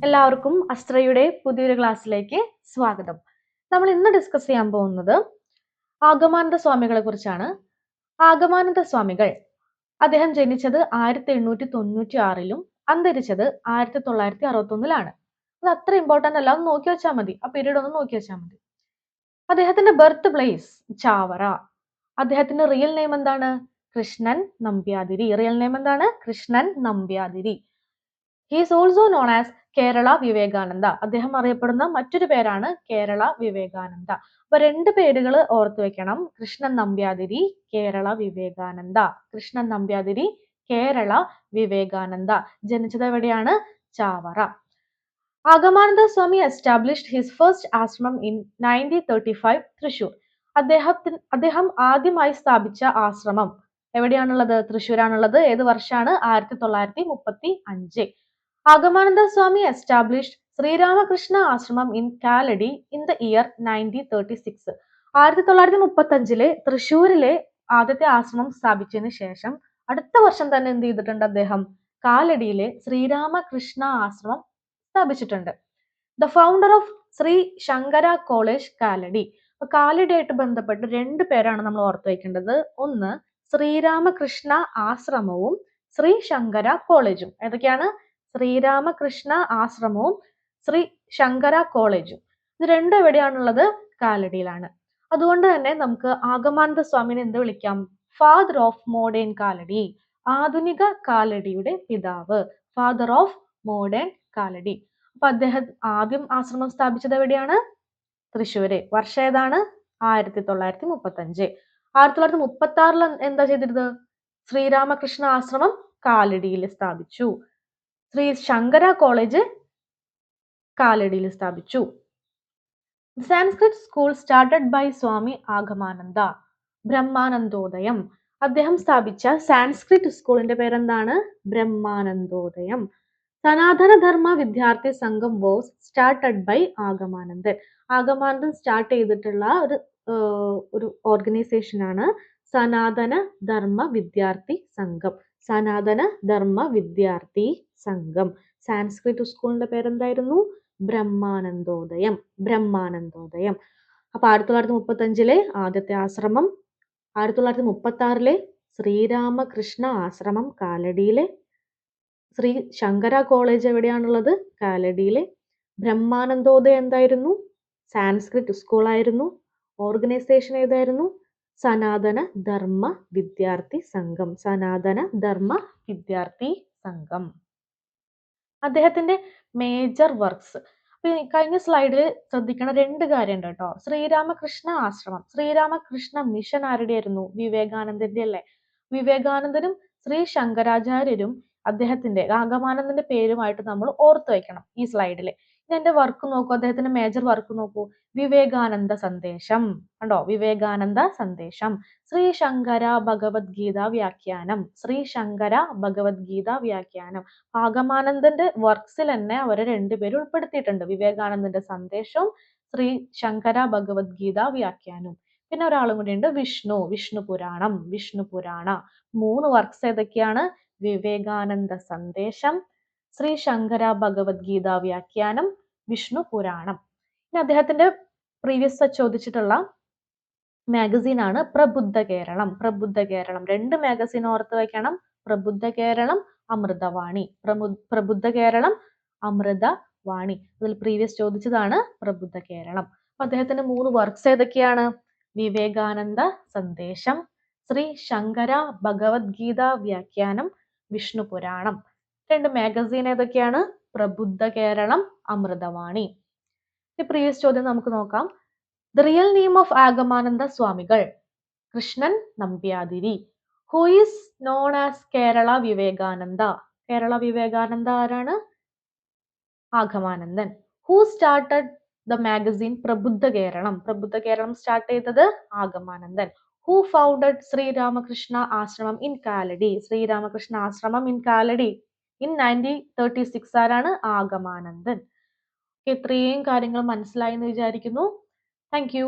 എല്ലാവർക്കും അസ്ത്രയുടെ പുതിയൊരു ക്ലാസ്സിലേക്ക് സ്വാഗതം. നമ്മൾ ഇന്ന് ഡിസ്കസ് ചെയ്യാൻ പോകുന്നത് ആഗമാനന്ദ സ്വാമികളെ കുറിച്ചാണ്. ആഗമാനന്ദ സ്വാമികൾ അദ്ദേഹം ജനിച്ചത് 1896 അന്തരിച്ചത് 1961 അത് അത്ര ഇമ്പോർട്ടന്റ് അല്ല, ഒന്ന് നോക്കി വെച്ചാൽ മതി, ആ പീരീഡ് ഒന്ന് നോക്കി വെച്ചാൽ മതി. അദ്ദേഹത്തിന്റെ ബർത്ത് പ്ലേസ് ചാവറ. അദ്ദേഹത്തിന്റെ റിയൽ നെയിം എന്താണ്? കൃഷ്ണൻ നമ്പ്യാതിരി. റിയൽ നെയിം എന്താണ്? Krishnan Nambiathiri. He is also known as Kerala Vivekananda. അദ്ദേഹം അറിയപ്പെടുന്ന മറ്റൊരു പേരാണ് കേരള വിവേകാനന്ദ. അപ്പൊ രണ്ട് പേരുകൾ ഓർത്തു വെക്കണം: കൃഷ്ണൻ നമ്പ്യാതിരി, കേരള വിവേകാനന്ദ. കൃഷ്ണൻ നമ്പ്യാതിരി, കേരള വിവേകാനന്ദ. ജനിച്ചത് എവിടെയാണ്? ചാവറ. ആഗമാനന്ദ സ്വാമി എസ്റ്റാബ്ലിഷ്ഡ് ഹിസ് ഫസ്റ്റ് ആശ്രമം ഇൻ 1935 തൃശൂർ. അദ്ദേഹം ആദ്യമായി സ്ഥാപിച്ച ആശ്രമം എവിടെയാണുള്ളത്? തൃശ്ശൂരാണുള്ളത്. ഏത് വർഷമാണ്? 1935. ആഗമാനന്ദ സ്വാമി എസ്റ്റാബ്ലിഷ്ഡ് ശ്രീരാമകൃഷ്ണ ആശ്രമം in Kalady in the year 1936. 1935 തൃശ്ശൂരിലെ ആദ്യത്തെ ആശ്രമം സ്ഥാപിച്ചതിന് ശേഷം അടുത്ത വർഷം തന്നെ എന്ത് ചെയ്തിട്ടുണ്ട്? അദ്ദേഹം കാലടിയിലെ ശ്രീരാമകൃഷ്ണ ആശ്രമം സ്ഥാപിച്ചിട്ടുണ്ട്. The founder of Sree Sankara college Kalady. അപ്പൊ കാലടിയായിട്ട് ബന്ധപ്പെട്ട് രണ്ട് പേരാണ് നമ്മൾ ഓർത്തു വയ്ക്കേണ്ടത്. ഒന്ന് ശ്രീരാമകൃഷ്ണ ആശ്രമവും ശ്രീ ശങ്കര കോളേജും. ഏതൊക്കെയാണ്? ശ്രീരാമകൃഷ്ണ ആശ്രമവും ശ്രീ ശങ്കര കോളേജും. ഇത് രണ്ടും എവിടെയാണുള്ളത്? കാലടിയിലാണ്. അതുകൊണ്ട് തന്നെ നമുക്ക് ആഗമാനന്ദ സ്വാമിനെ എന്ത് വിളിക്കാം? Father of modern Kalady. ആധുനിക കാലടിയുടെ പിതാവ്. Father of modern Kalady. അപ്പൊ അദ്ദേഹം ആദ്യം ആശ്രമം സ്ഥാപിച്ചത് എവിടെയാണ്? തൃശ്ശൂര്. വർഷം ഏതാണ്? 1935. 1936 എന്താ ചെയ്തിരുന്നത്? ശ്രീരാമകൃഷ്ണ ആശ്രമം കാലടിയിൽ സ്ഥാപിച്ചു. ശ്രീ ശങ്കര കോളേജ് കാലടിയിൽ സ്ഥാപിച്ചു. സാൻസ്ക്രിറ്റ് സ്കൂൾ സ്റ്റാർട്ടഡ് ബൈ സ്വാമി ആഗമാനന്ദ. ബ്രഹ്മാനന്ദോദയം. അദ്ദേഹം സ്ഥാപിച്ച സാൻസ്ക്രിറ്റ് സ്കൂളിന്റെ പേരെന്താണ്? ബ്രഹ്മാനന്ദോദയം. സനാതന ധർമ്മ വിദ്യാർത്ഥി സംഘം വാസ് സ്റ്റാർട്ടഡ് ബൈ ആഗമാനന്ദൻ. ആഗമാനന്ദൻ സ്റ്റാർട്ട് ചെയ്തിട്ടുള്ള ഒരു ഓർഗനൈസേഷൻ ആണ് സനാതന ധർമ്മ വിദ്യാർത്ഥി സംഘം. സനാതന ധർമ്മ വിദ്യാർത്ഥി സംഘം. സാൻസ്ക്രിറ്റ് സ്കൂളിന്റെ പേരെന്തായിരുന്നു? ബ്രഹ്മാനന്ദോദയം. ബ്രഹ്മാനന്ദോദയം. അപ്പൊ 1935 ആദ്യത്തെ ആശ്രമം, 1936 ശ്രീരാമകൃഷ്ണ ആശ്രമം കാലടിയിലെ, ശ്രീ ശങ്കര കോളേജ് എവിടെയാണുള്ളത്? കാലടിയിലെ. ബ്രഹ്മാനന്ദോദയം എന്തായിരുന്നു? സാൻസ്ക്രിറ്റ് സ്കൂൾ ആയിരുന്നു. ഓർഗനൈസേഷൻ ഏതായിരുന്നു? സനാതന ധർമ്മ വിദ്യാർത്ഥി സംഘം. സനാതന ധർമ്മ വിദ്യാർത്ഥി സംഘം. അദ്ദേഹത്തിന്റെ മേജർ വർക്ക്സ്. കഴിഞ്ഞ സ്ലൈഡിൽ ശ്രദ്ധിക്കണ രണ്ട് കാര്യമുണ്ട് കേട്ടോ. ശ്രീരാമകൃഷ്ണ ആശ്രമം, ശ്രീരാമകൃഷ്ണ മിഷൻ ആരുടെയായിരുന്നു? വിവേകാനന്ദന്റെ അല്ലേ? വിവേകാനന്ദനും ശ്രീ ശങ്കരാചാര്യരും അദ്ദേഹത്തിന്റെ ആഗമാനന്ദന്റെ പേരുമായിട്ട് നമ്മൾ ഓർത്തു വെക്കണം ഈ സ്ലൈഡിൽ. ഇനി എന്റെ വർക്ക് നോക്കൂ, അദ്ദേഹത്തിന്റെ മേജർ വർക്ക് നോക്കൂ. വിവേകാനന്ദ സന്ദേശം കണ്ടോ? വിവേകാനന്ദ സന്ദേശം. ശ്രീ ശങ്കര ഭഗവത്ഗീത വ്യാഖ്യാനം. ശ്രീ ശങ്കര ഭഗവത്ഗീത വ്യാഖ്യാനം. ആഗമാനന്ദന്റെ വർക്ക്സിൽ തന്നെ അവരെ രണ്ടുപേരും ഉൾപ്പെടുത്തിയിട്ടുണ്ട്. വിവേകാനന്ദന്റെ സന്ദേശവും ശ്രീ ശങ്കര ഭഗവത്ഗീത വ്യാഖ്യാനവും. പിന്നെ ഒരാളും കൂടി ഉണ്ട്, വിഷ്ണു പുരാണം. വിഷ്ണു പുരാണ. 3 വർക്ക്സ് ഏതൊക്കെയാണ്? വിവേകാനന്ദ സന്ദേശം, ശ്രീ ശങ്കര ഭഗവത്ഗീത വ്യാഖ്യാനം, വിഷ്ണു പുരാണം. ഇനി അദ്ദേഹത്തിന്റെ പ്രീവിയസ് ചോദിച്ചിട്ടുള്ള മാഗസീൻ ആണ് പ്രബുദ്ധ കേരളം. പ്രബുദ്ധ കേരളം. 2 മാഗസീൻ ഓർത്ത് വെക്കണം: പ്രബുദ്ധ കേരളം, അമൃതവാണി. പ്രബുദ്ധ കേരളം, അമൃതവാണി. അതിൽ പ്രീവിയസ് ചോദിച്ചതാണ് പ്രബുദ്ധ കേരളം. അപ്പൊ അദ്ദേഹത്തിന്റെ 3 വർക്ക്സ് ഏതൊക്കെയാണ്? വിവേകാനന്ദ സന്ദേശം, ശ്രീ ശങ്കര ഭഗവത്ഗീത വ്യാഖ്യാനം, വിഷ്ണു പുരാണം. 2 മാഗസീൻ ഏതൊക്കെയാണ്? പ്രബുദ്ധ കേരളം, അമൃതവാണി. പ്രീവിയസ് ചോദ്യം നമുക്ക് നോക്കാം. The real name of Agamananda സ്വാമികൾ Krishnan Nambiathiri. Who is known as Kerala Vivekananda. Kerala Vivekananda ആരാണ്? Agamanandan. Who started the magazine Prabuddha Keralam. Prabuddha Keralam start ചെയ്തത് ആഗമാനന്ദൻ. ഹു ഫൗണ്ടഡ് ശ്രീരാമകൃഷ്ണ ആശ്രമം ഇൻ കാലടി. ശ്രീരാമകൃഷ്ണ ആശ്രമം ഇൻ കാലടി ഇൻ 1936 ആരാണ്? ആഗമാനന്ദൻ. ഇത്രയും കാര്യങ്ങൾ മനസ്സിലായി എന്ന് വിചാരിക്കുന്നു. Thank you.